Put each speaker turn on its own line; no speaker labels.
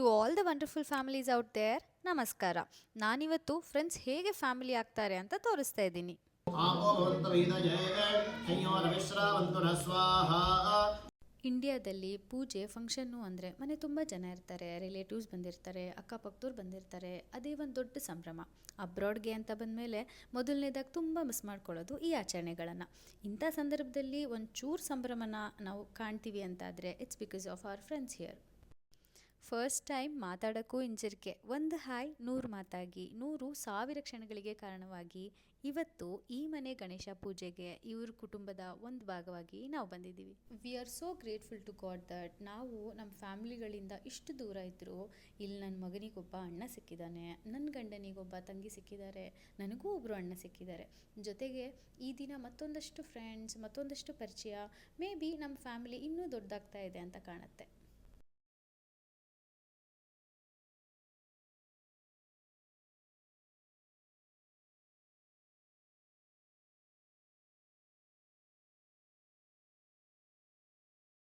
To all the wonderful families out there ನಮಸ್ಕಾರ. ನಾನಿವತ್ತು friends ಹೇಗೆ ಫ್ಯಾಮಿಲಿ ಆಗ್ತಾರೆ ಅಂತ ತೋರಿಸ್ತಾ ಇದ್ದೀನಿ. ಇಂಡಿಯಾದಲ್ಲಿ ಪೂಜೆ ಫಂಕ್ಷನ್ನು ಅಂದರೆ ಮನೆ ತುಂಬ ಜನ ಇರ್ತಾರೆ, ರಿಲೇಟಿವ್ಸ್ ಬಂದಿರ್ತಾರೆ, ಅಕ್ಕಪಕ್ಕದವ್ರು ಬಂದಿರ್ತಾರೆ. ಅದೇ ಒಂದು ದೊಡ್ಡ ಸಂಭ್ರಮ. ಅಬ್ರಾಡ್ಗೆ ಅಂತ ಬಂದಮೇಲೆ ಮೊದಲನೇದಾಗಿ ತುಂಬ ಮಿಸ್ ಮಾಡ್ಕೊಳ್ಳೋದು ಈ ಆಚರಣೆಗಳನ್ನು. ಇಂಥ ಸಂದರ್ಭದಲ್ಲಿ ಒಂಚೂರು ಸಂಭ್ರಮನ ನಾವು ಕಾಣ್ತೀವಿ ಅಂತಾದರೆ it's because of our friends here. First time ಮಾತಾಡೋಕ್ಕೂ ಹಿಂಜರಿಕೆ, ಒಂದು ಹಾಯ್ 100 ಮಾತಾಗಿ 100,000 ಕ್ಷಣಗಳಿಗೆ ಕಾರಣವಾಗಿ ಇವತ್ತು ಈ ಮನೆ ಗಣೇಶ ಪೂಜೆಗೆ ಇವ್ರ ಕುಟುಂಬದ ಒಂದು ಭಾಗವಾಗಿ ನಾವು ಬಂದಿದ್ದೀವಿ. We are so grateful to God that ನಾವು ನಮ್ಮ ಫ್ಯಾಮಿಲಿಗಳಿಂದ ಇಷ್ಟು ದೂರ ಇದ್ದರೂ ಇಲ್ಲಿ ನನ್ನ ಮಗನಿಗೊಬ್ಬ ಅಣ್ಣ ಸಿಕ್ಕಿದ್ದಾನೆ, ನನ್ನ ಗಂಡನಿಗೊಬ್ಬ ತಂಗಿ ಸಿಕ್ಕಿದ್ದಾರೆ, ನನಗೂ ಒಬ್ಬರು ಅಣ್ಣ ಸಿಕ್ಕಿದ್ದಾರೆ. ಜೊತೆಗೆ ಈ ದಿನ ಮತ್ತೊಂದಷ್ಟು ಫ್ರೆಂಡ್ಸ್, ಮತ್ತೊಂದಷ್ಟು ಪರಿಚಯ, ಮೇ ಬಿ ನಮ್ಮ ಫ್ಯಾಮಿಲಿ ಇನ್ನೂ ದೊಡ್ಡದಾಗ್ತಾ ಇದೆ ಅಂತ ಕಾಣುತ್ತೆ.